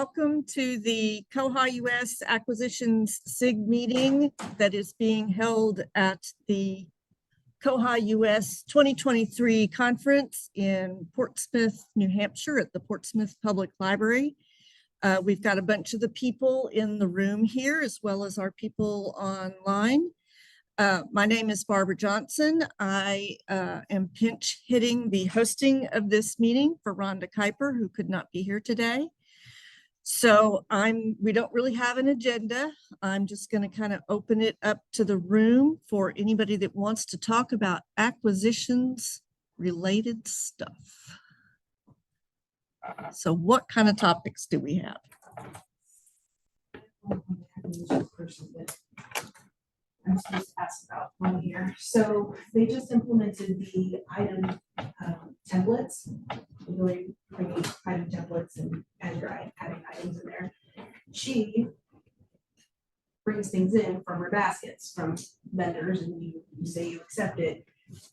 welcome to the koha-US Acquisitions SIG meeting that is being held at the koha-US 2023 conference in Portsmouth, New Hampshire at the Portsmouth Public Library. We've got a bunch of the people in the room here as well as our people online. My name is Barbara Johnson. I am pinch hitting the hosting of this meeting for Rhonda Kuiper, who could not be here today. So we don't really have an agenda. I'm just going to kind of open it up to the room for anybody that wants to talk about acquisitions related stuff. So what kind of topics do we have? I'm supposed to ask about one here. So they just implemented the item templates, really create item templates, and as you're adding items in there, she brings things in from her baskets from vendors, and you say you accept it,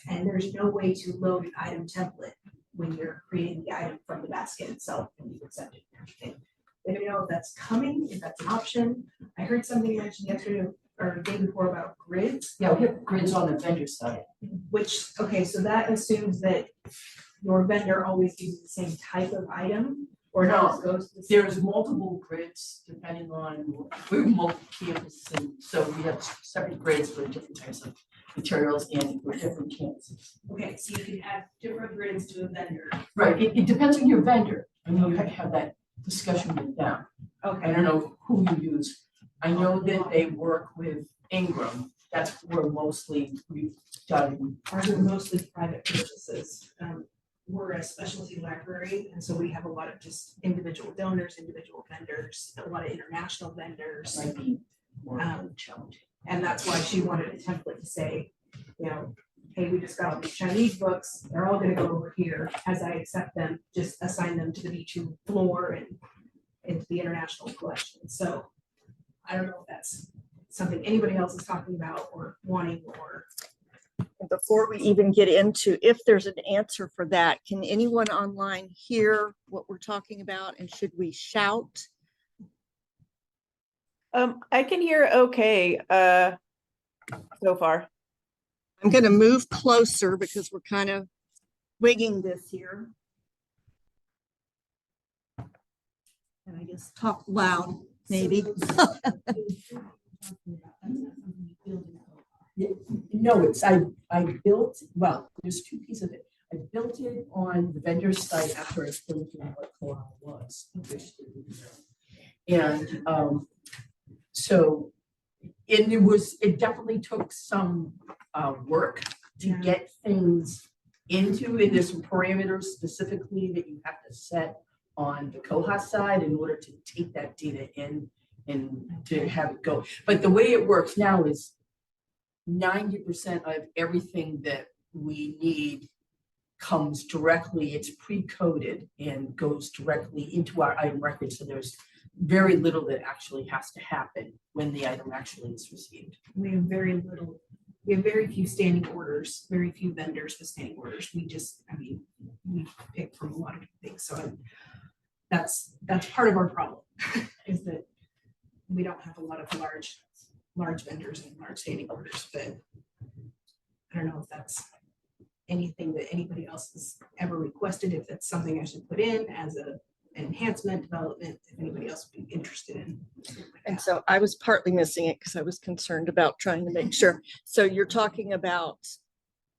and there's no way to load an item template when you're creating the item from the basket itself and you accept it and everything. They don't know if that's coming, if that's an option. I heard something mentioned yesterday or the day before about grids. Yeah, we have grids on the vendor side. Which, okay, so that assumes that your vendor always uses the same type of item, or No, goes to the there's multiple grids depending on, we're multi-campus, and so we have separate grids for different types of materials and for different campuses. Okay, so you can add different grids to a vendor. Right, it depends on your vendor. I mean, you have to have that discussion with them. I Okay, don't know who you use. I know that they work with Ingram. That's where mostly we've done. ours are mostly private purchases. We're a specialty library, and so we have a lot of just individual donors, individual vendors, a lot of international vendors. Might be more challenging. And that's why she wanted a template to say, you know, hey, we just got all these Chinese books. They're all going to go over here. As I accept them, just assign them to the B2 floor and into the international collection. So I don't know if that's something anybody else is talking about or wanting, or. Before we even get into if there's an answer for that, can anyone online hear what we're talking about, and should we shout? I can hear okay so far. I'm going to move closer because we're kind of wigging this here. And I guess talk loud, maybe. No, it's I built, well, there's two pieces of it. I built it on the vendor site after I explained to them what koha was. And so it definitely took some work to get things into, and there's some parameters specifically that you have to set on the koha side in order to take that data in and to have it go. But the way it works now is 90% of everything that we need comes directly, it's pre-coded and goes directly into our item record. So there's very little that actually has to happen when the item actually is received. We have very little, we have very few standing orders, very few vendors with standing orders. We just, I mean, we pick from a lot of things. So that's part of our problem is that we don't have a lot of large vendors and large standing orders, but I don't know if that's anything that anybody else has ever requested, if that's something I should put in as an enhancement development, if anybody else would be interested in. And so I was partly missing it because I was concerned about trying to make sure. So you're talking about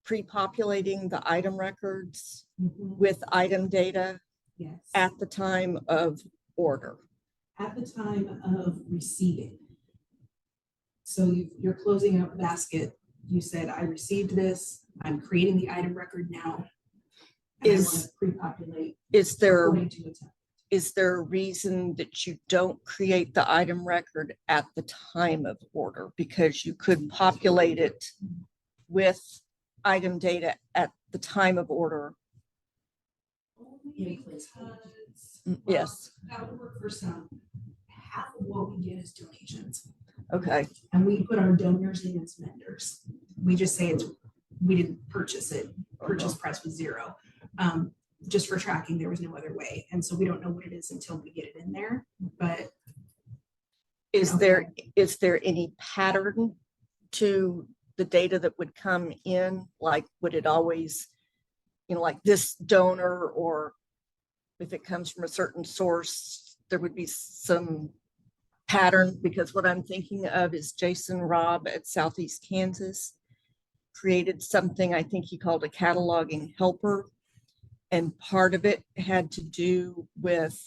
pre-populating the item records with item data at the time of order. At the time of receiving. So you're closing out the basket. You said, I received this. I'm creating the item record now. And I want to pre-populate. Is there a reason that you don't create the item record at the time of order? Because you could populate it with item data at the time of order. Yes. That would work for some. Half of what we get is donations. Okay. And we put our donors in as vendors. We just say we didn't purchase it. Purchase price was 0. just for tracking, there was no other way. And so we don't know what it is until we get it in there, but Is there any pattern to the data that would come in? Like, would it always, like this donor, or if it comes from a certain source, there would be some pattern? Because what I'm thinking of is Jason Robb at Southeast Kansas created something I think he called a cataloging helper. And part of it had to do with,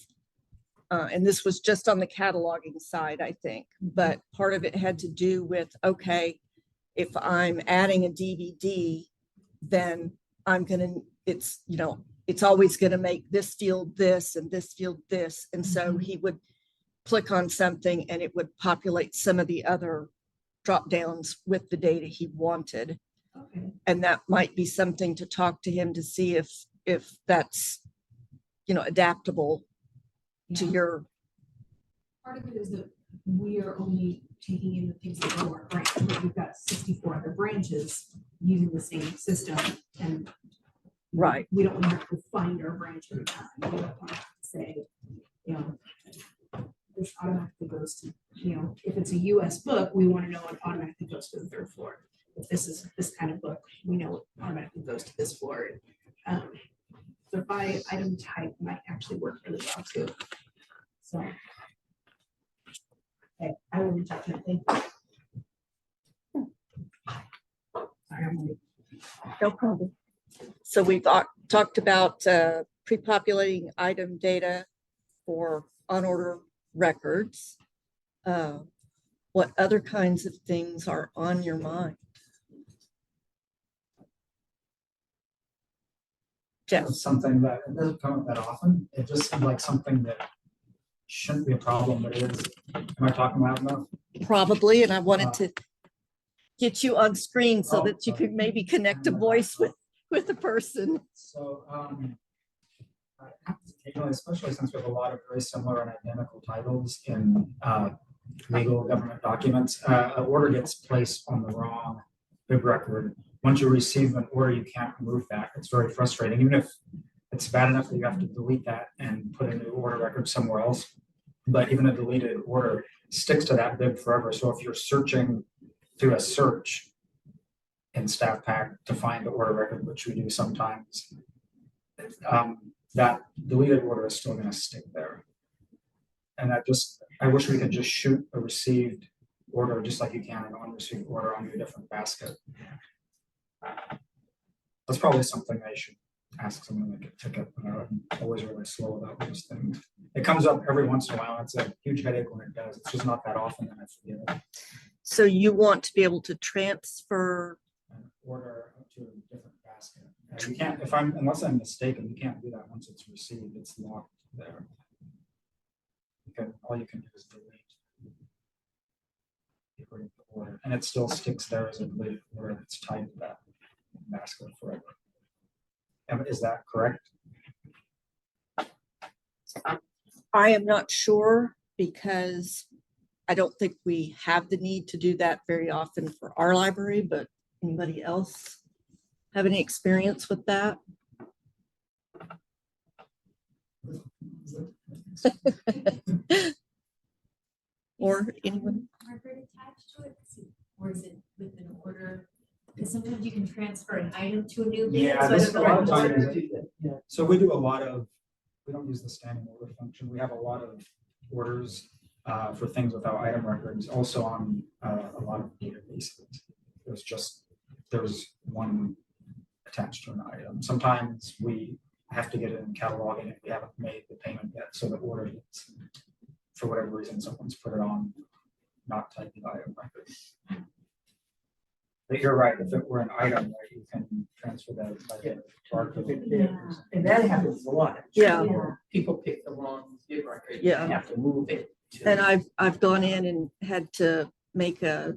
and this was just on the cataloging side, I think, but part of it had to do with, okay, if I'm adding a DVD, then it's always going to make this field this and this field this. And so he would click on something and it would populate some of the other drop downs with the data he wanted. okay. And that might be something to talk to him to see if that's, adaptable to Yeah. your. Part of it is that we are only taking in the things that go our branch, but we've got 64 other branches using the same system, and Right. we don't want to have to find our branch every time. We don't want to have to say, this automatically goes to, if it's a US book, we want to know it automatically goes to the 3rd floor. If this is this kind of book, we know it automatically goes to this floor. So by item type might actually work really well too. So. Okay, I will reach out to him. Thank you. Sorry, I'm late. No problem. So we've talked about pre-populating item data for on-order records. What other kinds of things are on your mind? Jeff? It's something that it doesn't come up that often. It just seems like something that shouldn't be a problem, but it is. Am I talking loud enough? Probably, and I wanted to get you on screen so Oh, that you sorry. could maybe connect a voice with a person. So, occasionally, especially since we have a lot of very similar and identical titles in legal government documents, an order gets placed on the wrong bib record. Once you receive an order, you can't remove that. It's very frustrating, even if it's bad enough that you have to delete that and put a new order record somewhere else. But even a deleted order sticks to that bib forever. So if you're searching through a search in Staff Pack to find the order record, which we do sometimes, that deleted order is still going to stick there. And I wish we could just shoot a received order just like you can an unreceived order on your different basket. That's probably something I should ask someone to make a ticket. I'm always really slow about those things. It comes up every once in a while. It's a huge headache when it does. It's just not that often that I forget it. So you want to be able to transfer An order to a different basket. You can't, unless I'm mistaken, you can't do that once it's received. It's locked there. All you can do is delete the order, and it still sticks there as a deleted order that's tied to that basket forever. Is that correct? I am not sure, because I don't think we have the need to do that very often for our library, but anybody else have any experience with that? Or anyone? Record attached to it, or is it with an order? Because sometimes you can transfer an item to a new bid. Yeah, so I this don't a know lot of what times. order. So we do a lot of, we don't use the standing order function. We have a lot of orders for things without item records, also on a lot of databases. There's one attached to an item. Sometimes we have to get it in cataloging if we haven't made the payment yet. So the order gets, for whatever reason, someone's put it on not typed item record. But you're right, if it were an item, right, you can transfer that by the barcode. Yeah. And that happens a lot. Yeah. People pick the wrong bid record. Yeah. And have to move it. And I've gone in and had to make a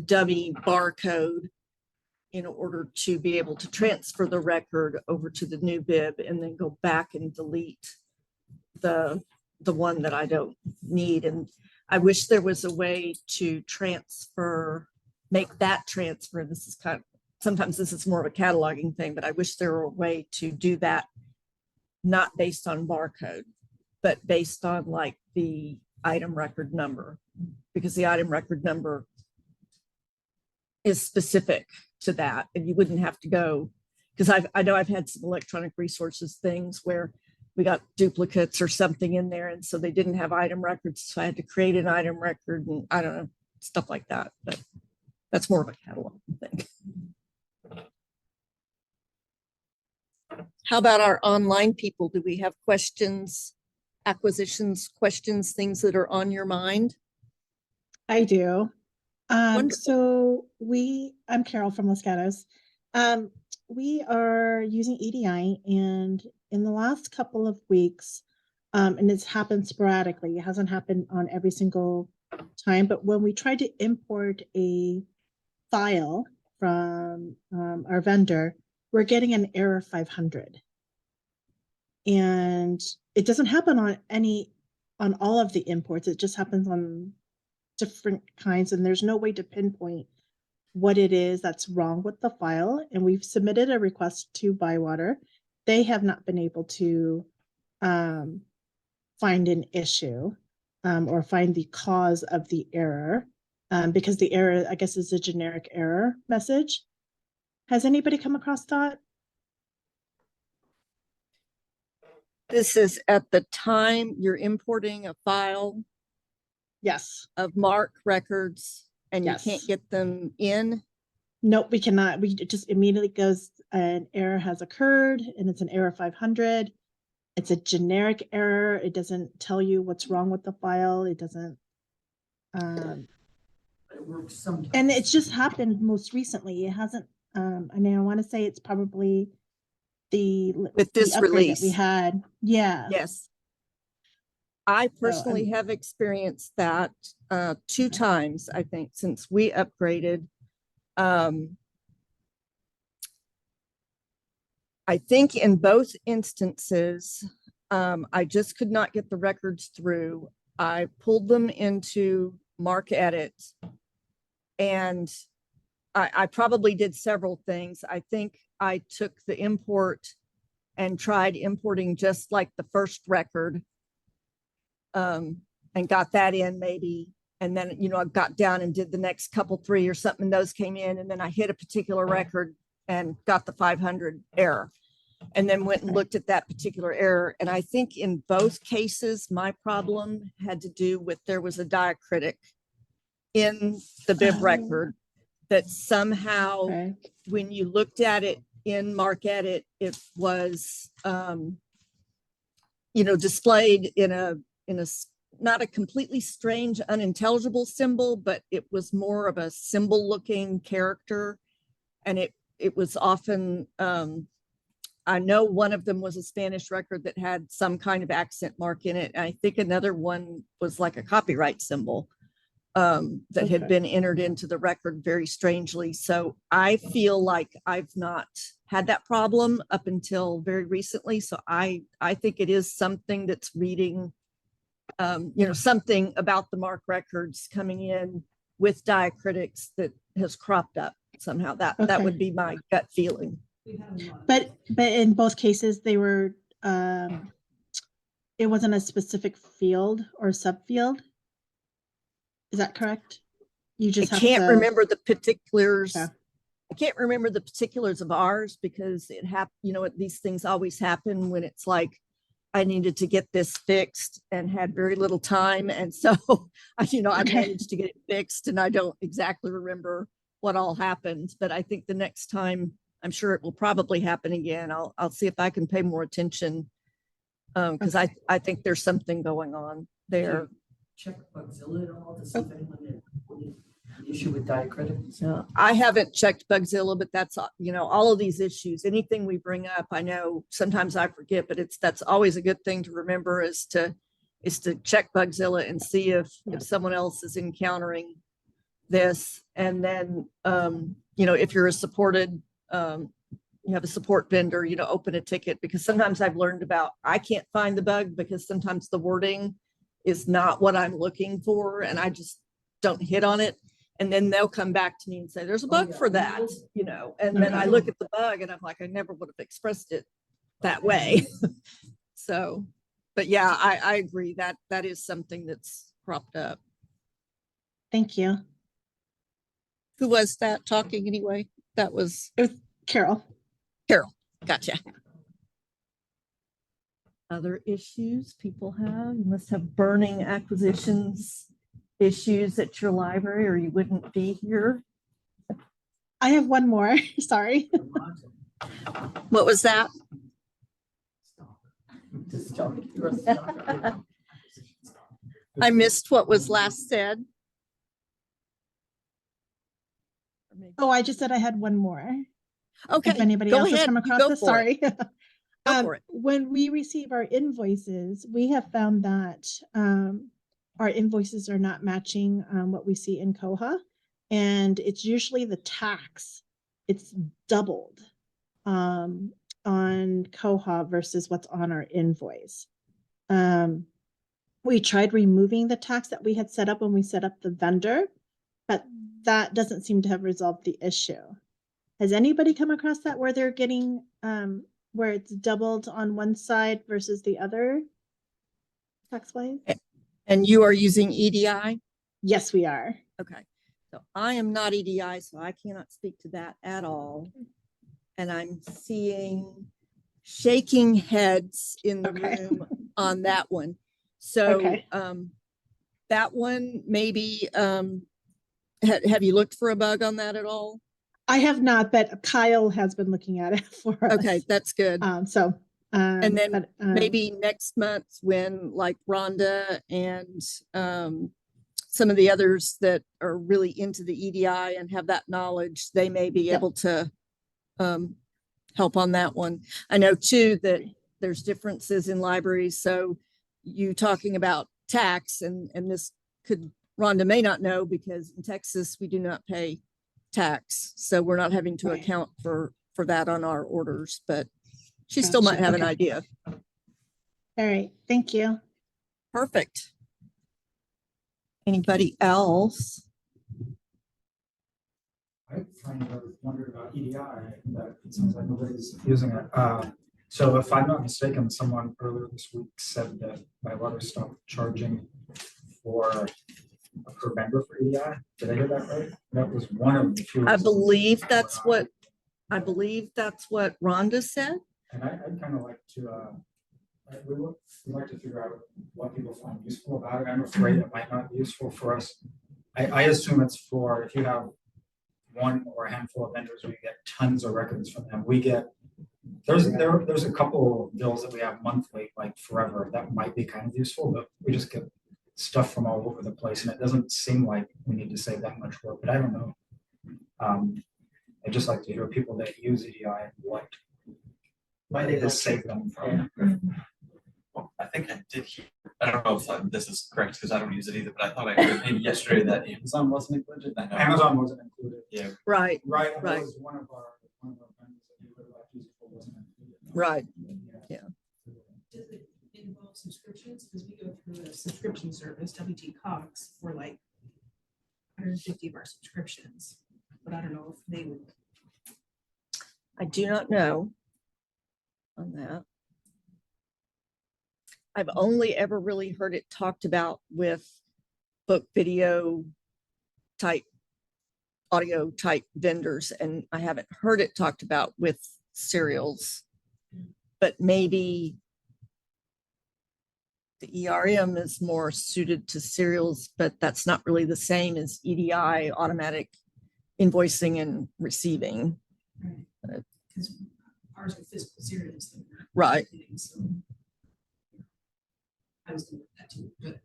dummy barcode in order to be able to transfer the record over to the new bib and then go back and delete the one that I don't need. And I wish there was a way to make that transfer. This is sometimes this is more of a cataloging thing, but I wish there were a way to do that not based on barcode, but based on like the item record number, because the item record number is specific to that, and you wouldn't have to go, because I know I've had some electronic resources things where we got duplicates or something in there, and so they didn't have item records, so I had to create an item record, and I don't know, stuff like that, but that's more of a catalog thing. How about our online people? Do we have questions, acquisitions, questions, things that are on your mind? I do. Wonderful. So I'm Carol from Los Gatos. We are using EDI, and in the last couple of weeks, and it's happened sporadically, it hasn't happened on every single time, but when we tried to import a file from our vendor, we're getting an error 500. And it doesn't happen on all of the imports, it just happens on different kinds, and there's no way to pinpoint what it is that's wrong with the file. And we've submitted a request to Bywater. They have not been able to find an issue or find the cause of the error because the error, I guess, is a generic error message. Has anybody come across that? This is at the time you're importing a file Yes. of MARC records and you Yes. can't get them in. Nope, we cannot. It just immediately goes, an error has occurred, and it's an error 500. It's a generic error. It doesn't tell you what's wrong with the file. It doesn't. But it works sometimes. And it's just happened most recently. It hasn't. I mean, I want to say it's probably With this the upgrade release. that we had. Yeah. Yes. I personally have experienced that 2 times, I think, since we upgraded. I think in both instances, I just could not get the records through. I pulled them into Mark Edit, and I probably did several things. I think I took the import and tried importing just like the first record, and got that in maybe. And then, I got down and did the next couple 3 or something, and those came in, and then I hit a particular record and got the 500 error, and then went and looked at that particular error. And I think in both cases, my problem had to do with there was a diacritic in the bib record that somehow, Okay. when you looked at it in Mark Edit, it was, displayed in a not a completely strange, unintelligible symbol, but it was more of a symbol looking character. And it was often, I know one of them was a Spanish record that had some kind of accent mark in it. And I think another one was like a copyright symbol that had been entered into the record very strangely. So I feel like I've not had that problem up until very recently. So I think it is something that's reading, something about the MARC records coming in with diacritics that has cropped up somehow. That would be my gut feeling. But in both cases, they were, it wasn't a specific field or subfield. Is that correct? You just I have can't to remember the particulars. Okay. I can't remember the particulars of ours because it happened, these things always happen when it's like, I needed to get this fixed and had very little time. And so, I managed to get it fixed, and I don't exactly remember what all happened, but I think the next time, I'm sure it will probably happen again. I'll see if I can pay more attention because I think there's something going on there. Check Bugzilla at all to see if anyone had an issue with diacritics. So I haven't checked Bugzilla, but that's, all of these issues, anything we bring up, I know sometimes I forget, but that's always a good thing to remember is to check Bugzilla and see if someone else is encountering this. And then, if you're you have a support vendor, open a ticket, because sometimes I've learned about, I can't find the bug because sometimes the wording is not what I'm looking for, and I just don't hit on it. And then they'll come back to me and say, there's a bug for that, and then I look at the bug and I'm like, I never would have expressed it that way. So, but yeah, I agree that that is something that's cropped up. Thank you. Who was that talking anyway? That was It was Carol. Carol. Gotcha. Other issues people have? You must have burning acquisitions issues at your library or you wouldn't be here. I have one more. Sorry. What was that? Just tell me. You're a stalker. I missed what was last said. Or maybe- Oh, I just said I had one more. Okay, If anybody go else has ahead. come You across go this, for it. sorry. Go for it. When we receive our invoices, we have found that our invoices are not matching what we see in Koha. And it's usually the tax. It's doubled on Koha versus what's on our invoice. We tried removing the tax that we had set up when we set up the vendor, but that doesn't seem to have resolved the issue. Has anybody come across that where they're getting where it's doubled on one side versus the other tax wise? And you are using EDI? Yes, we are. Okay, so I am not EDI, so I cannot speak to that at all. And I'm seeing shaking heads in the Okay. room on that one. So Okay. that one, maybe, have you looked for a bug on that at all? I have not, but Kyle has been looking at it for us. Okay, that's good. And then but, maybe next month when like Rhonda and some of the others that are really into the EDI and have that knowledge, they may be Yep. able to help on that one. I know too that there's differences in libraries. So you talking about tax and this could, Rhonda may not know because in Texas, we do not pay tax. So we're not having to Right. account for that on our orders, but she still might Gotcha. have an Okay. idea. all right. Thank you. Perfect. Anybody else? I kind of wondered about EDI, that it sounds like nobody's using it. So if I'm not mistaken, someone earlier this week said that my letter stopped charging for per vendor for EDI. Did I get that right? That was one of the few. I believe that's what Rhonda said. And I'd kind of like to, we'd like to figure out what people find useful about it. I'm afraid it might not be useful for us. I assume it's for if you have one or a handful of vendors where you get tons of records from them. We get, there's a couple bills that we have monthly, like forever, that might be kind of useful, but we just get stuff from all over the place and it doesn't seem like we need to save that much work, but I don't know. I'd just like to hear people that use EDI and what Why they it has saved them from. Well, I think I did hear, I don't know if this is correct because I don't use it either, but I thought I heard maybe yesterday that Amazon wasn't included. I know. Amazon wasn't included. Yeah. Right, Right. That Right. was one of our vendors that we would like to use for wasn't included. right. Does it involve subscriptions? Because we go through a subscription service, WT Cox, for like 150 of our subscriptions, but I don't know if they would. I do not know on that. I've only ever really heard it talked about with book, video type, audio type vendors, and I haven't heard it talked about with serials. But maybe the ERM is more suited to serials, but that's not really the same as EDI, automatic invoicing and receiving. Because ours are physical serials. that we're Right. getting, so I was doing that too, but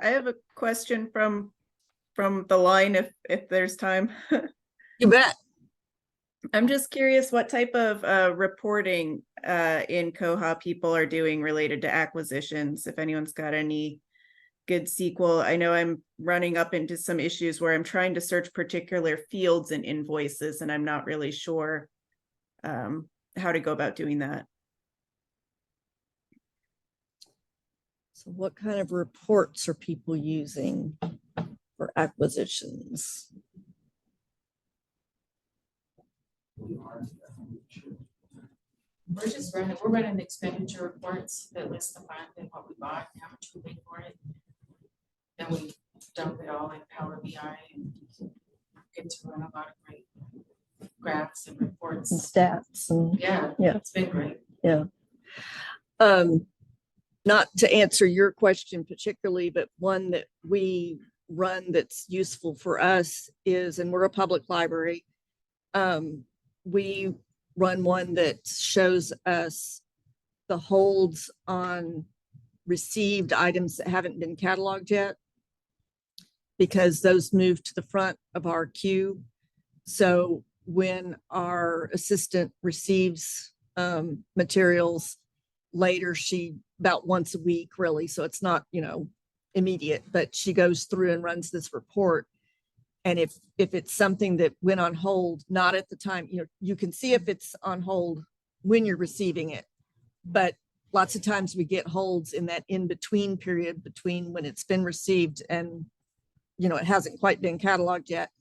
I have a question from the line if there's time. You bet. I'm just curious what type of reporting in Koha people are doing related to acquisitions, if anyone's got any good SQL. I know I'm running up into some issues where I'm trying to search particular fields in invoices and I'm not really sure how to go about doing that. So what kind of reports are people using for acquisitions. We're running expenditure reports that list the fund and what we bought and how much we paid for it. Then we dump it all in Power BI and get to run a lot of great graphs and And reports. stats and Yeah, Yeah. it's been great. not to answer your question particularly, but one that we run that's useful for us is, and we're a public library, we run one that shows us the holds on received items that haven't been cataloged yet, because those move to the front of our queue. So when our assistant receives materials later, she about once a week really, so it's not, immediate, but she goes through and runs this report. And if it's something that went on hold, not at the time, you can see if it's on hold when you're receiving it. But lots of times we get holds in that in-between period between when it's been received and, it hasn't quite been cataloged yet.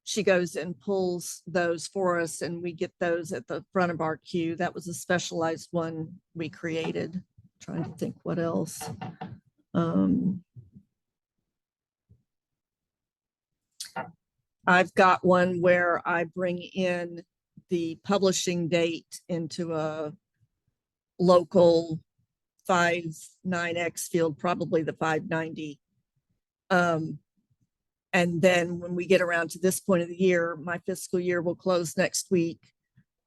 She goes and pulls those for us and we get those at the front of our queue. That was a specialized one we created. Trying to think what else. I've got one where I bring in the publishing date into a local 59X field, probably the 590. And then when we get around to this point of the year, my fiscal year will close next week.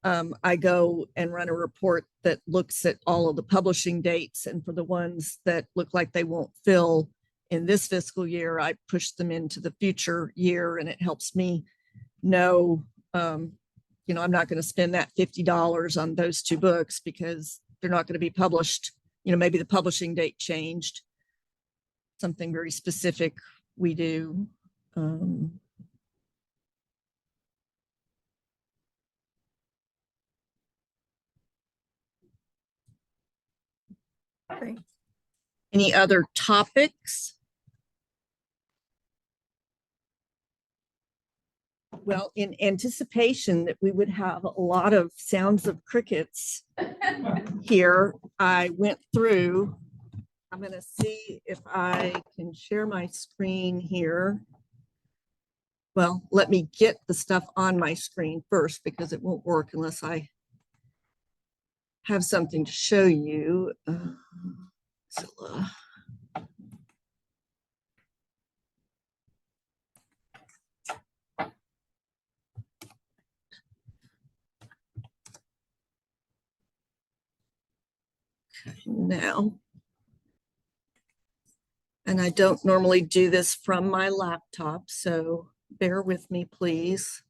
I go and run a report that looks at all of the publishing dates, and for the ones that look like they won't fill in this fiscal year, I push them into the future year, and it helps me know, I'm not going to spend that $50 on those two books because they're not going to be published. Maybe the publishing date changed. Something very specific we do. Okay. Any other topics? Well, in anticipation that we would have a lot of sounds of crickets here, I went through. I'm going to see if I can share my screen here. Well, let me get the stuff on my screen first because it won't work unless I have something to show you. Now, and I don't normally do this from my laptop, so bear with me, please.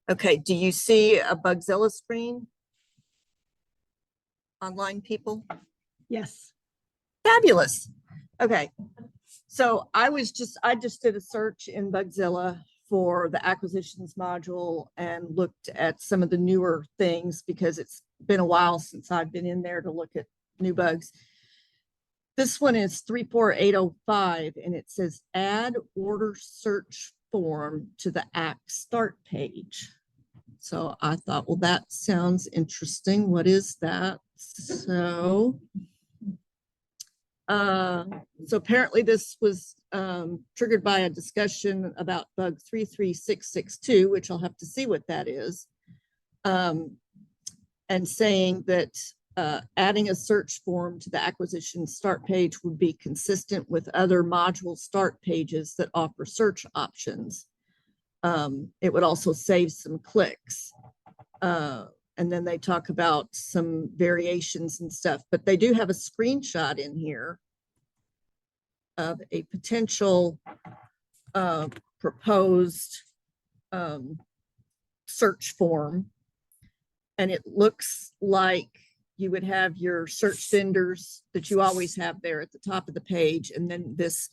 Okay, do you see a Bugzilla screen? Online people? Yes. Fabulous. Okay, so I just did a search in Bugzilla for the acquisitions module and looked at some of the newer things because it's been a while since I've been in there to look at new bugs. This one is 34805 and it says add order search form to the ACT start page. So I thought, well, that sounds interesting. What is that? So apparently this was triggered by a discussion about bug 33662, which I'll have to see what that is, and saying that adding a search form to the acquisition start page would be consistent with other module start pages that offer search options. It would also save some clicks. And then they talk about some variations and stuff, but they do have a screenshot in here of a potential proposed search form. And it looks like you would have your search vendors that you always have there at the top of the page. And then this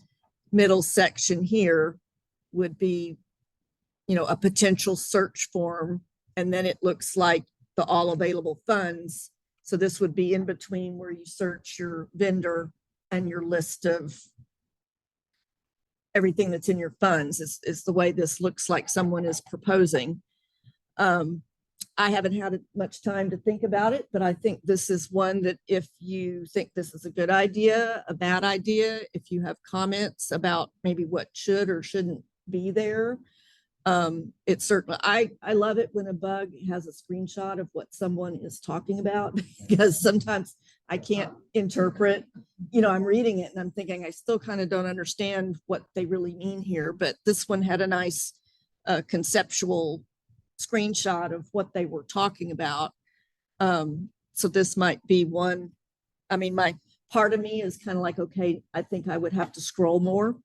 middle section here would be, a potential search form. And then it looks like the all available funds So this would be in between where you search your vendor and your list of everything that's in your funds is the way this looks like someone is proposing. I haven't had much time to think about it, but I think this is one that if you think this is a good idea, a bad idea, if you have comments about maybe what should or shouldn't be there, it's certainly, I love it when a bug has a screenshot of what someone is talking about because sometimes I can't interpret, I'm reading it and I'm thinking I still kind of don't understand what they really mean here, but this one had a nice conceptual screenshot of what they were talking about. So this might be one. I mean, my part of me is kind of like, okay, I think I would have to scroll more.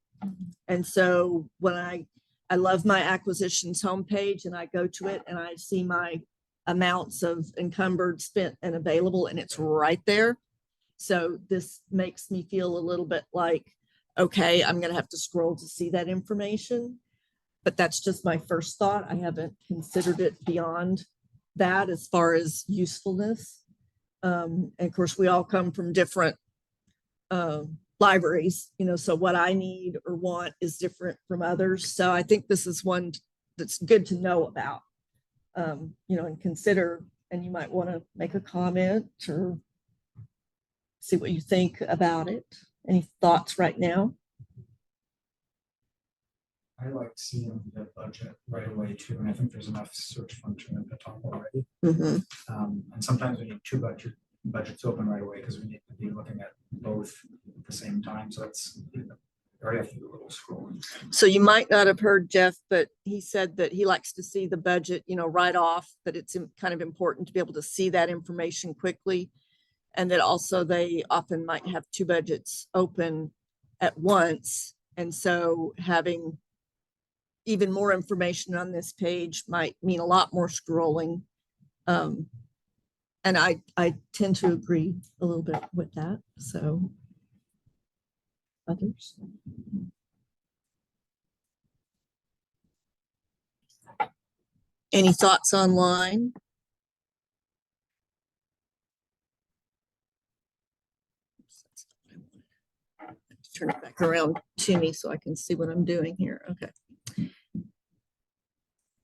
And so when I love my acquisitions homepage and I go to it and I see my amounts of encumbered, spent, and available, and it's right there. So this makes me feel a little bit like, okay, I'm going to have to scroll to see that information. But that's just my first thought. I haven't considered it beyond that as far as usefulness. And of course, we all come from different libraries, so what I need or want is different from others. So I think this is one that's good to know about, and consider, and you might want to make a comment or see what you think about it. Any thoughts right now? I like seeing the budget right away too, and I think there's enough search function at the top already. And sometimes we need two budgets open right away because we need to be looking at both at the same time. So that's or have to do a little scrolling. So you might not have heard Jeff, but he said that he likes to see the budget, right off, that it's kind of important to be able to see that information quickly. And that also they often might have two budgets open at once. And so having even more information on this page might mean a lot more scrolling. And I tend to agree a little bit with that. So others? Any thoughts online? Turn it back around to me so I can see what I'm doing here. Okay.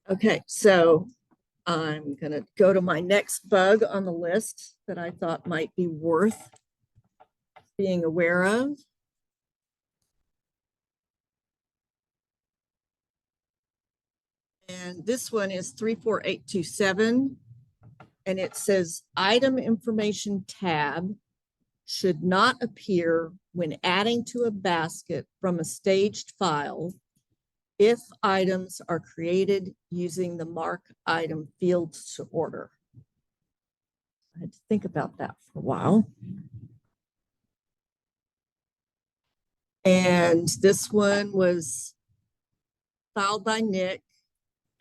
Okay, so I'm going to go to my next bug on the list that I thought might be worth being aware of. And this one is 34827, and it says item information tab should not appear when adding to a basket from a staged file if items are created using the mark item fields to order. I had to think about that for a while. And this one was filed by Nick.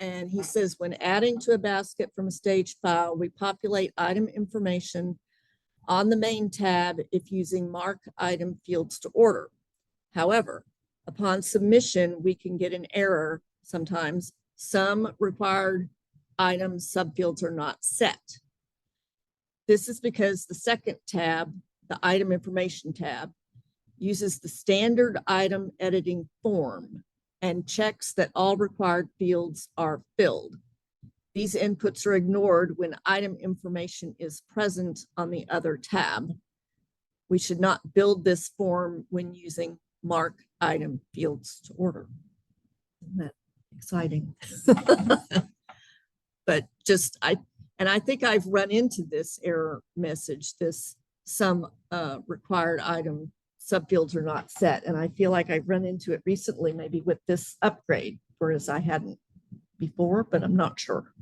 And he says, when adding to a basket from a staged file, we populate item information on the main tab if using mark item fields to order. However, upon submission, we can get an error sometimes. Some required item subfields are not set. This is because the second tab, the item information tab, uses the standard item editing form and checks that all required fields are filled. These inputs are ignored when item information is present on the other tab. We should not build this form when using mark item fields to order. Isn't that exciting? But just, I think I've run into this error message, this some required item subfields are not set. And I feel like I've run into it recently, maybe with this upgrade, whereas I hadn't before, but I'm not sure.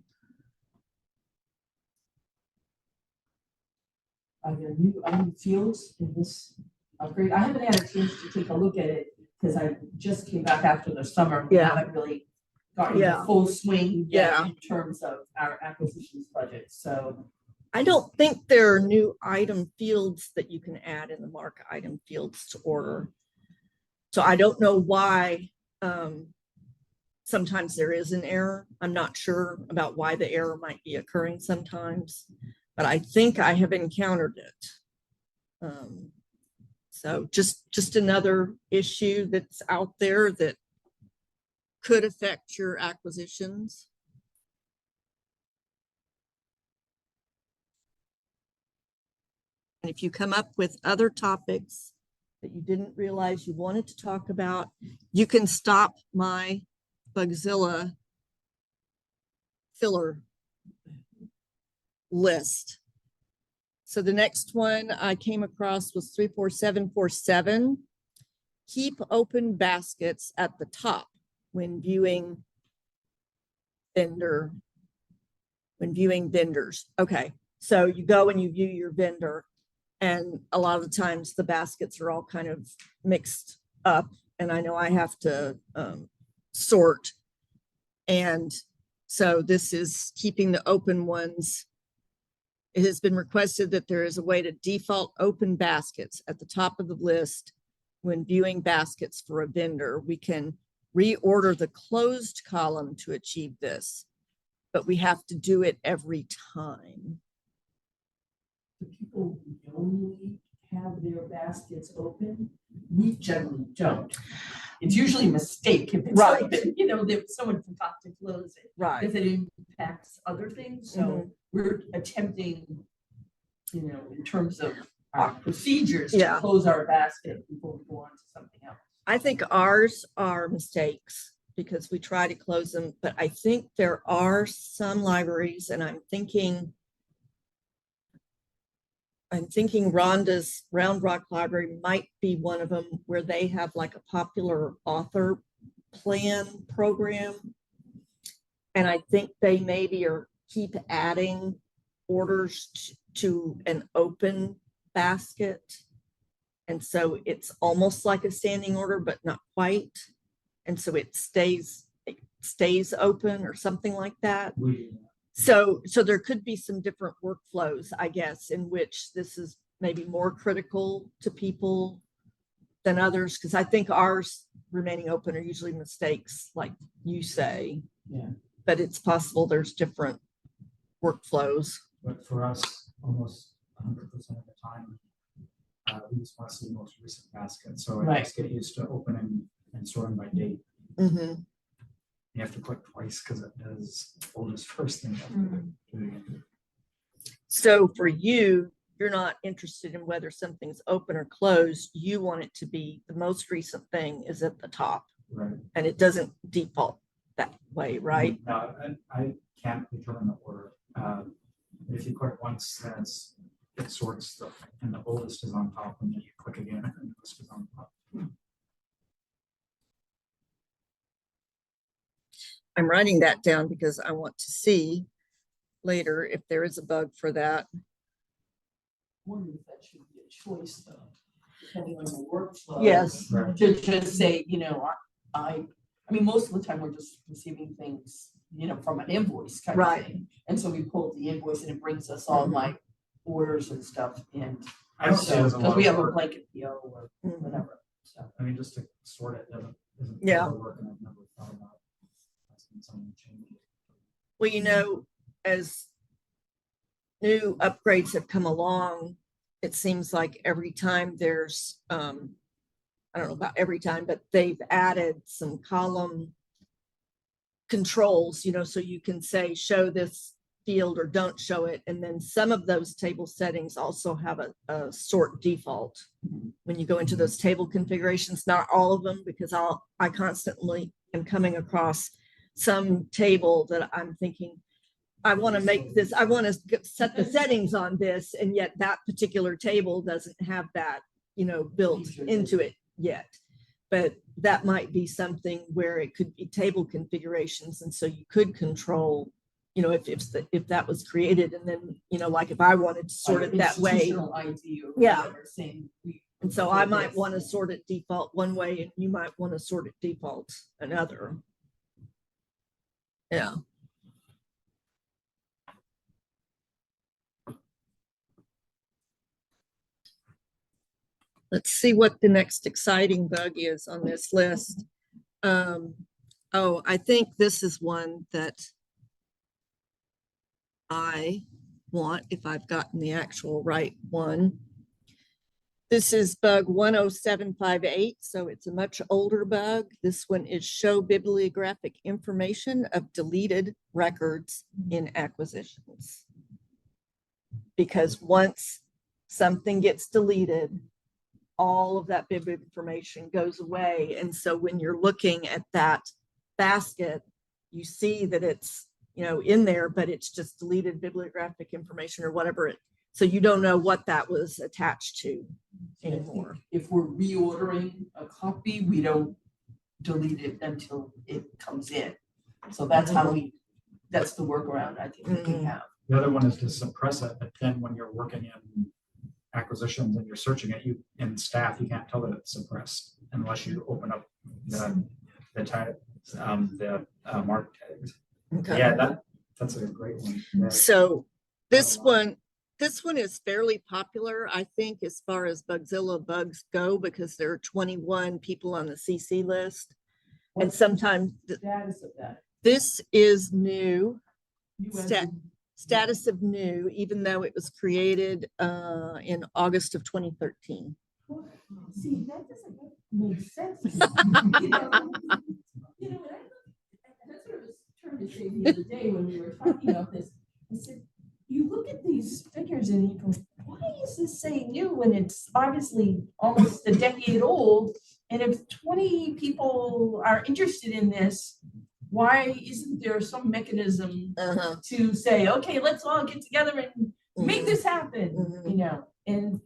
Are there new item fields in this upgrade? I haven't had a chance to take a look at it because I just came back after the summer. We haven't really gotten the full swing yet in terms of our acquisitions budget. So I don't think there are new item fields that you can add in the mark item fields to order. So I don't know why sometimes there is an error. I'm not sure about why the error might be occurring sometimes. but I think I have encountered it. So just another issue that's out there that could affect your acquisitions. And if you come up with other topics that you didn't realize you wanted to talk about, you can stop my Bugzilla filler list. So the next one I came across was 34747. Keep open baskets at the top when viewing vendors. Okay, so you go and you view your vendor, and a lot of the times the baskets are all kind of mixed up, and I know I have to sort. And so this is keeping the open ones. It has been requested that there is a way to default open baskets at the top of the list when viewing baskets for a vendor. We can reorder the closed column to achieve this, but we have to do it every time. The people who normally have their baskets open, we generally don't. It's usually a mistake if it's Right. open, you know, that someone forgot to close it. Right. Because it impacts other things, so we're attempting, you know, in terms of our procedures, Yeah. to close our basket before we go on to something else. I think ours are mistakes because we try to close them, but I think there are some libraries, and I'm thinking Rhonda's Round Rock Library might be one of them, where they have like a popular author plan program. And I think they maybe keep adding orders to an open basket. And so it's almost like a standing order, but not quite. And so it stays open or something like that. So there could be some different workflows, I guess, in which this is maybe more critical to people than others, because I think ours remaining open are usually mistakes, like you say. Yeah. But it's possible there's different workflows. But for us, almost 100% of the time, we just want to see the most recent basket. So I just get used to opening and sorting by date. Mm-hmm. You have to click twice because it does oldest first thing. So for you, you're not interested in whether something's open or closed. You want it to be the most recent thing is at the top. Right. And it doesn't default that way, right? No, I can't determine the order. If you click once, then it sorts and the oldest is on top, and then you click again and the list is on top. I'm writing that down because I want to see later if there is a bug for that. I wonder if that should be a choice though, depending on the workflow. Yes. Right. To just say, you know, I mean, most of the time we're just receiving things, you know, from an invoice kind of Right. thing. And so we pull the invoice and it brings us all my orders and stuff. And I don't see it as a lot because we of have a work. blanket PO or whatever. So I mean, just to sort it isn't Yeah. a lot of work, and I've never thought about asking someone to change it. Well, you know, as new upgrades have come along, it seems like every time there's, I don't know about every time, but they've added some column controls, you know, so you can say, show this field or don't show it. And then some of those table settings also have a sort default when you go into those table configurations, not all of them, because I constantly am coming across some table that I'm thinking, I want to make this, I want to set the settings on this, and yet that particular table doesn't have that, you know, built into it yet. But that might be something where it could be table configurations, and so you could control, you know, if that was created, and then, you know, like if I wanted to sort it that way, Institutional ID or Yeah. whatever, saying and so I might want to sort it default one way, and you might want to sort it default another. Yeah. Let's see what the next exciting bug is on this list. Oh, I think this is one that I want, if I've gotten the actual right one. This is bug 10758, so it's a much older bug. This one is show bibliographic information of deleted records in acquisitions. Because once something gets deleted, all of that bib information goes away. And so when you're looking at that basket, you see that it's, you know, in there, but it's just deleted bibliographic information or whatever it, so you don't know what that was attached to anymore. If we're reordering a copy, we don't delete it until it comes in. So that's how that's the workaround I think we can have. The other one is to suppress it, but then when you're working in acquisitions and you're searching it, you in staff, you can't tell that it's suppressed unless you open up the tag, the mark tags. Okay. Yeah, that's a great one. Yeah. So this one is fairly popular, I think, as far as Bugzilla bugs go, because there are 21 people on the CC list. And sometimes Status of that. this is new, US status of new, even though it was created in August of 2013. See, that doesn't make sense. You know, that's what I was trying to say the other day when we were talking about this. I said, you look at these figures and you go, why is this saying new when it's obviously almost a decade old? And if 20 people are interested in this, why isn't there some mechanism to say, okay, let's all get together and make this happen, you know? And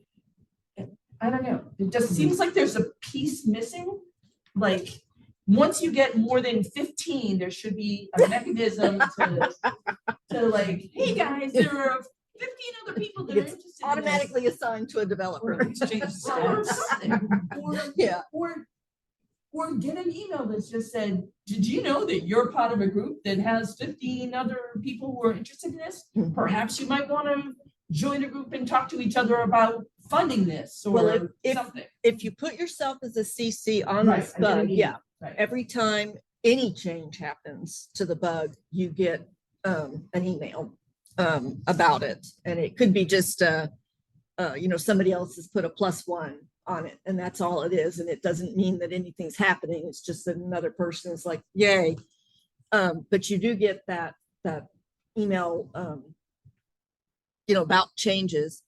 I don't know, it just seems like there's a piece missing. Like, once you get more than 15, there should be a mechanism to like, hey guys, there are 15 other people that are It's interested in automatically this. assigned to a developer. Exchange or something. Yeah. Or get an email that's just said, did you know that you're part of a group that has 15 other people who are interested in this? Perhaps you might want to join a group and talk to each other about funding this or Well, something. if you put yourself as a CC on Right, this I get what bug, you yeah, mean. Right. every time any change happens to the bug, you get an email about it. And it could be just, you know, somebody else has put a +1 on it and that's all it is. And it doesn't mean that anything's happening. It's just that another person is like, yay. But you do get that email, you know, about changes.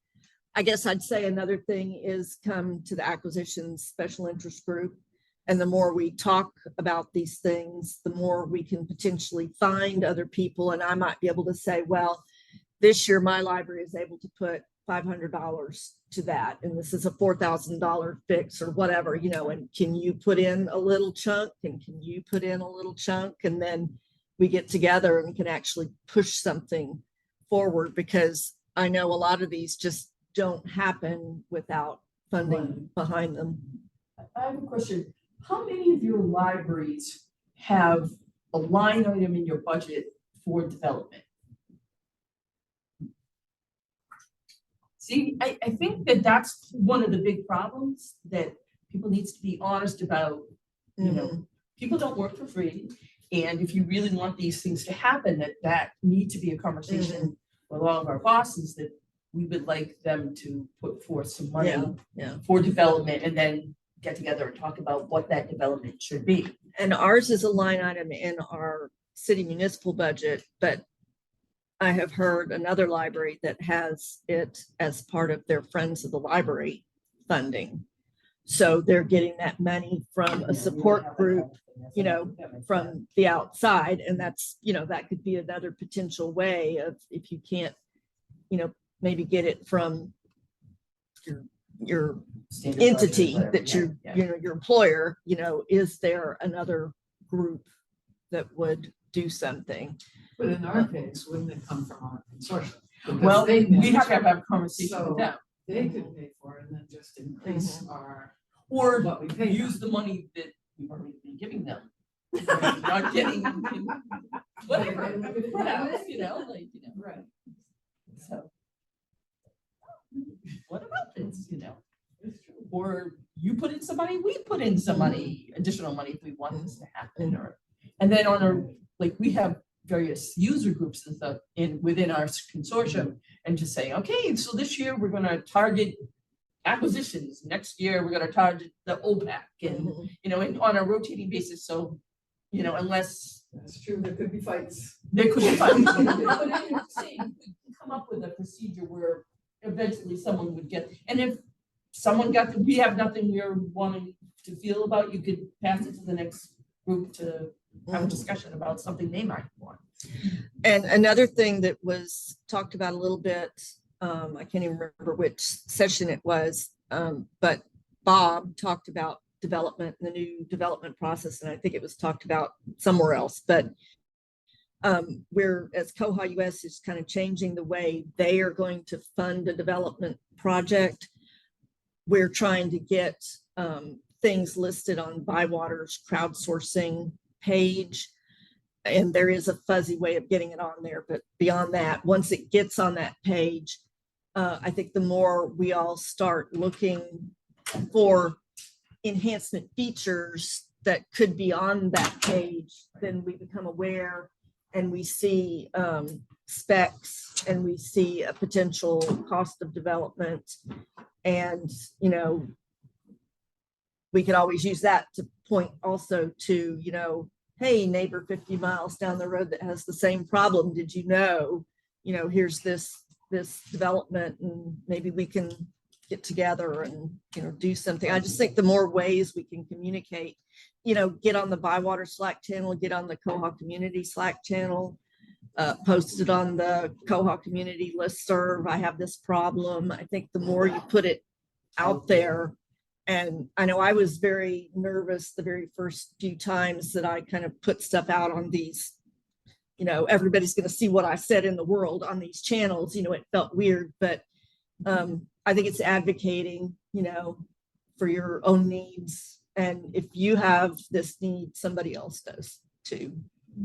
I guess I'd say another thing is come to the acquisitions special interest group. And the more we talk about these things, the more we can potentially find other people. And I might be able to say, well, this year my library is able to put $500 to that. And this is a $4,000 fix or whatever, you know, and can you put in a little chunk and can you put in a little chunk? And then we get together and can actually push something forward, because I know a lot of these just don't happen without funding behind them. I have a question. How many of your libraries have a line item in your budget for development? See, I think that that's one of the big problems that people needs to be honest about. You know, people don't work for free. And if you really want these things to happen, that need to be a conversation with all of our bosses, that we would like them to put forth some money for development and then get together and talk about what that development should be. And ours is a line item in our city municipal budget, but I have heard another library that has it as part of their Friends of the Library funding. So they're getting that money from a support group, you know, from the outside. And that's, you know, that could be another potential way of, if you can't, you know, maybe get it from your Standard entity budget, that whatever. you know, your employer, you know, is there another group that would do something? But in our case, wouldn't it come from our consortium? Because Well, they we manage have to it. have a conversation So with them. They could pay for it and then just increase our, Or what we pay. use the money that we've already been giving them. Not getting, whatever, perhaps, you know, like, you know. Right. So. What about this, you know? Or you put in some money, we put in some money, additional money if we want this to happen, or, and then on our, like, we have various user groups and stuff within our consortium, and just say, okay, so this year we're gonna target acquisitions, next year we're gonna target the OPAC, and, you know, and on a rotating basis, so, you know, unless That's true, there could be fights. there could be fights. But I'm saying, we can come up with a procedure where eventually someone would get, and if someone we have nothing we're wanting to feel about, you could pass it to the next group to have a discussion about something they might want. And another thing that was talked about a little bit, I can't even remember which session it was, but Bob talked about development, the new development process, and I think it was talked about somewhere else, but we're, as koha-US is kind of changing the way they are going to fund a development project, we're trying to get things listed on Bywater's crowdsourcing page. And there is a fuzzy way of getting it on there, but beyond that, once it gets on that page, I think the more we all start looking for enhancement features that could be on that page, then we become aware and we see specs and we see a potential cost of development. And, you know, we could always use that to point also to, you know, hey, neighbor 50 miles down the road that has the same problem. Did you know, here's this development, and maybe we can get together and, you know, do something. I just think the more ways we can communicate, you know, get on the Bywater Slack channel, get on the Koha community Slack channel, post it on the Koha community listserv. I have this problem. I think the more you put it out there, and I know I was very nervous the very first few times that I kind of put stuff out on these, you know, everybody's going to see what I said in the world on these channels. You know, it felt weird, but I think it's advocating, you know, for your own needs. And if you have this need, somebody else does too.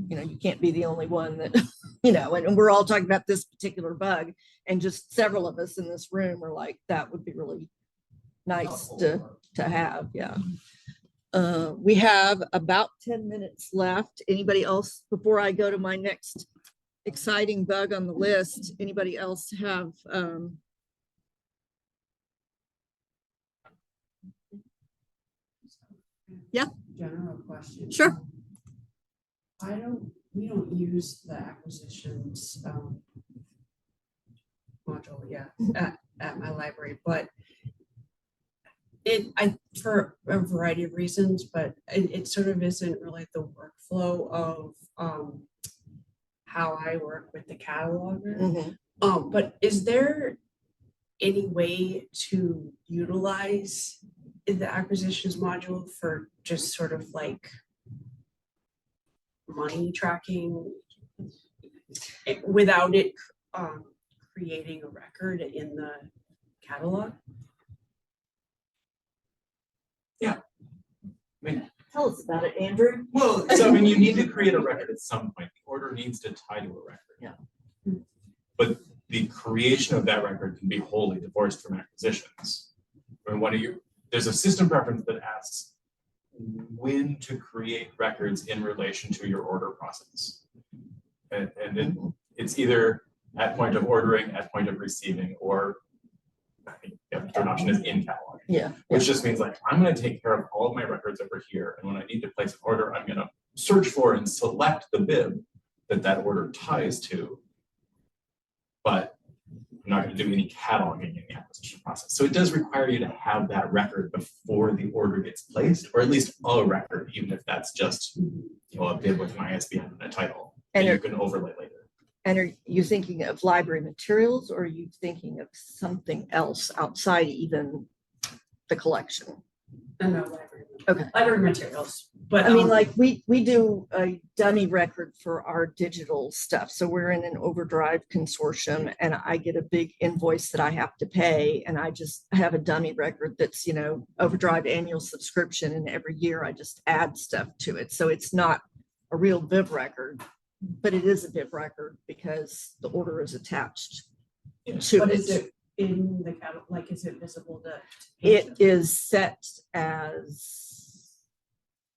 You know, you can't be the only one that, you know, and we're all talking about this particular bug, and just several of us in this room are like, that would be really nice to have. Yeah. We have about 10 minutes left. Anybody else, before I go to my next exciting bug on the list, anybody else have yeah, general question. Sure. We don't use the acquisitions module at my library, but for a variety of reasons, but it sort of isn't really the workflow of how I work with the cataloger. But is there any way to utilize the acquisitions module for just sort of like money tracking without it creating a record in the catalog? Yeah. I mean, tell us about it, Andrew. well, so I mean, you need to create a record at some point. The order needs to tie to a record. Yeah. But the creation of that record can be wholly divorced from acquisitions. I mean, there's a system preference that asks when to create records in relation to your order process. And it's either at point of ordering, at point of receiving, or I think the third option is in catalog. Yeah. Which just means like, I'm going to take care of all of my records over here. And when I need to place an order, I'm going to search for and select the bib that order ties to. But I'm not going to do any cataloging in the acquisition process. So it does require you to have that record before the order gets placed, or at least a record, even if that's just, you know, a bib with an ISBN and a title, and you can overlay later. And are you thinking of library materials, or are you thinking of something else outside even the collection? No, library. Okay. Library materials. But I mean, like we do a dummy record for our digital stuff. So we're in an Overdrive consortium, and I get a big invoice that I have to pay, and I just have a dummy record that's, you know, Overdrive annual subscription, and every year I just add stuff to it. So it's not a real bib record, but it is a bib record because the order is attached to but it. is it in the catalog? Like, is it visible to It is set as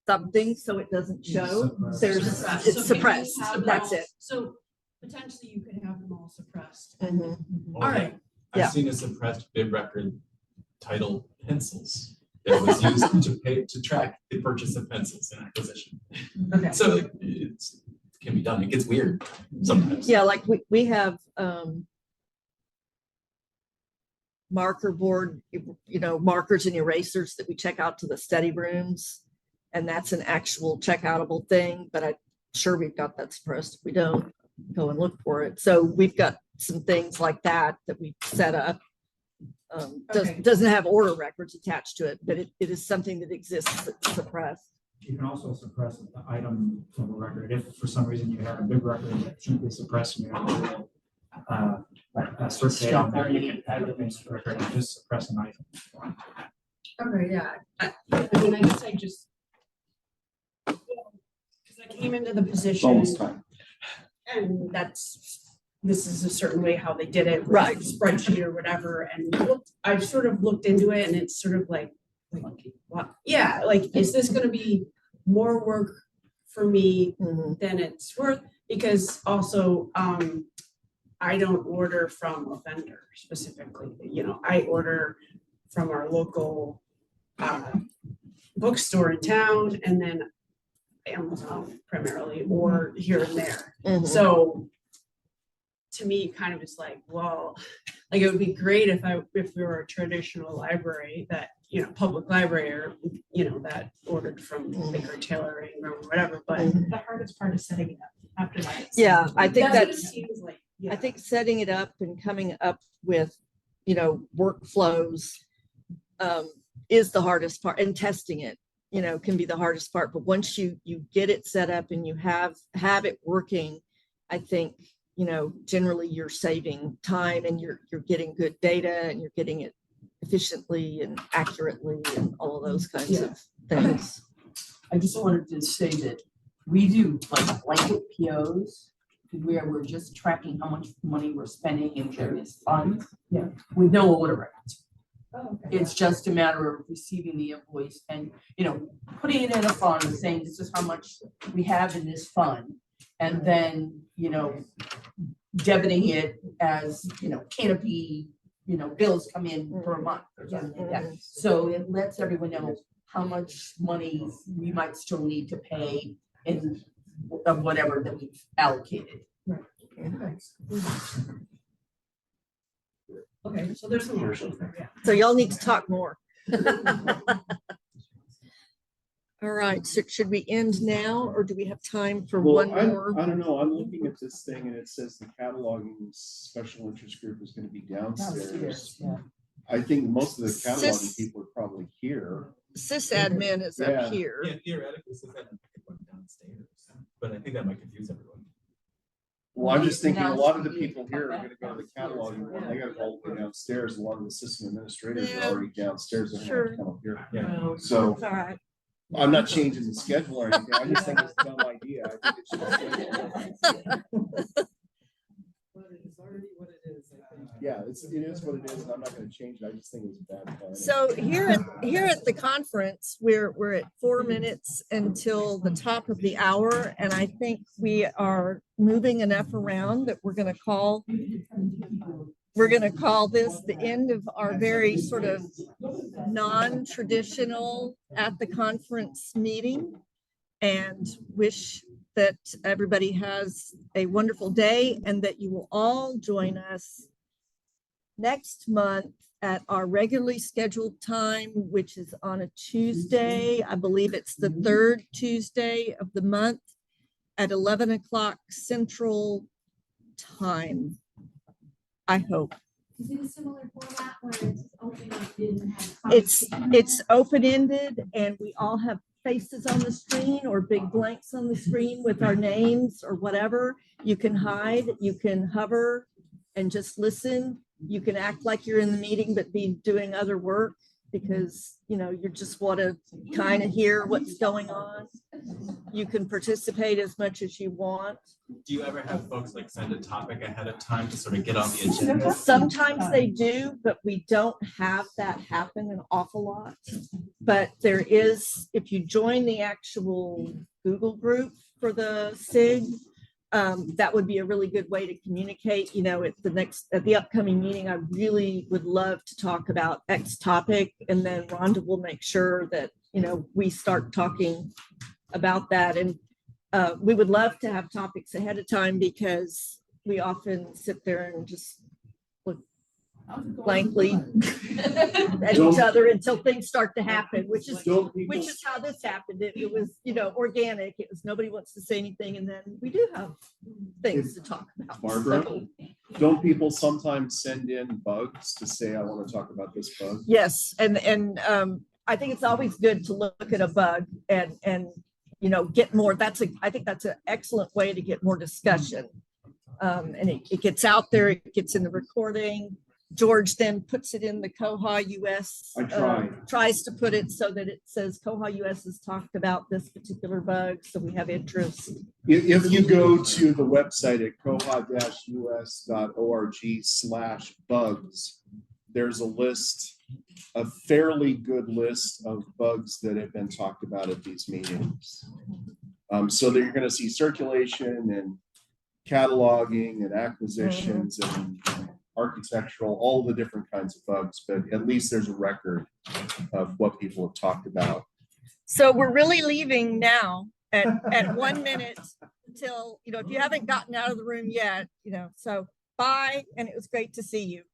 something so it doesn't show. suppressed. There's, So it's can we suppressed, have that's all- it. So potentially you could have them all suppressed. Mhm. All right. Yeah. I've seen a suppressed bid record titled pencils that was used to track the purchase of pencils in acquisition. Okay. So it can be done. It gets weird sometimes. Yeah, like we have marker board, markers and erasers that we check out to the study rooms. And that's an actual checkoutable thing, but I'm sure we've got that suppressed. If we don't, go and look for it. So we've got some things like that we set up. Okay. Doesn't have order records attached to it, but it is something that exists that's suppressed. You can also suppress the item level record. If for some reason you have a big record that shouldn't be suppressed, and you have a little search data in there, you can add the things to the record and just suppress an item. Okay, yeah. I mean, I guess I just. Because I came into the position and this is a certain way how they did it. with Right. the Spreadsheet or whatever, and I've sort of looked into it and it's sort of like, what? Yeah, like, is this gonna be more work for me Mhm. than it's worth? Because also, I don't order from a vendor specifically, I order from our local bookstore in town and then Amazon primarily, or here and there. Mhm. So to me, kind of is like, well, like it would be great if we were a traditional library that, public library or, that ordered from Baker Tailoring or whatever, but The hardest part is setting it up after that. Yeah, I think what it that's, seems like. I think setting it up and coming up with, workflows is the hardest part, and testing it, can be the hardest part. But once you get it set up and you have it working, I think, generally you're saving time and you're getting good data and you're getting it efficiently and accurately and all of those kinds of things. I just wanted to say that we do like blanket POs where we're just tracking how much money we're spending in various funds. Yeah. With no order records. Oh, okay. It's just a matter of receiving the invoice and, putting it in a fund and saying, this is how much we have in this fund. And then, debiting it as, canopy, bills come in per month or something like that. So it lets everyone know how much money we might still need to pay in of whatever that we've allocated. Okay, so there's some options there, yeah. So y'all need to talk more. All right, so should we end now or do we have time for Well, one more? I don't know, I'm looking at this thing and it says the cataloging special interest group is gonna be downstairs. Yeah. I think most of the cataloging Sis- people are probably here. Sysadmin is Yeah. up here. Yeah, theoretically, so that went downstairs, but I think that might confuse everyone. Well, I'm just thinking a lot of the Now it's people here are gonna go to the cataloging one, they gotta go all the way downstairs, a lot of the system administrators Yeah. are already downstairs, they're Sure. gonna come up here. Yeah. So It's all right. I'm not changing the schedule or anything, I just think it's a dumb idea. I think it should be scheduled. But it's already what it is, I think. Yeah, it is what it is, and I'm not gonna change it, I just think it was a bad plan. So here at the conference, we're at 4 minutes until the top of the hour, and I think we are moving enough around that we're gonna call this the end of our very sort of non-traditional at the conference meeting, and wish that everybody has a wonderful day and that you will all join us next month at our regularly scheduled time, which is on a Tuesday. I believe it's the third Tuesday of the month at 11 o'clock Central Time. I hope. Is it a similar format where it's open-ended and has? It's open-ended and we all have faces on the screen or big blanks on the screen with our names or whatever. You can hide, you can hover and just listen. You can act like you're in the meeting, but be doing other work because, you just want to kind of hear what's going on. You can participate as much as you want. Do you ever have folks like send a topic ahead of time to sort of get on the agenda? Sometimes they do, but we don't have that happen an awful lot. But there is, if you join the actual Google group for the SIG, that would be a really good way to communicate, you know, at the upcoming meeting. I really would love to talk about X topic, and then Rhonda will make sure that, you know, we start talking about that. And we would love to have topics ahead of time, because we often sit there and just look blankly at each other until things start to happen, which is how this happened. It was, you know, organic. It was, nobody wants to say anything, and then we do have things to talk about. Barbara? So, Don't people sometimes send in bugs to say, I want to talk about this bug? yes, and I think it's always good to look at a bug and you know, get more. I think that's an excellent way to get more discussion. And it gets out there, it gets in the recording. George then puts it in the koha-US. I try. Tries to put it so that it says koha-US has talked about this particular bug, so we have interest. If you go to the website at koha-us.org/bugs, there's a list, a fairly good list of bugs that have been talked about at these meetings. So that you're going to see circulation and cataloging and acquisitions and architectural, all the different kinds of bugs, but at least there's a record of what people have talked about. So we're really leaving now at 1 minute until, you know, if you haven't gotten out of the room yet, you know, so bye, and it was great to see you.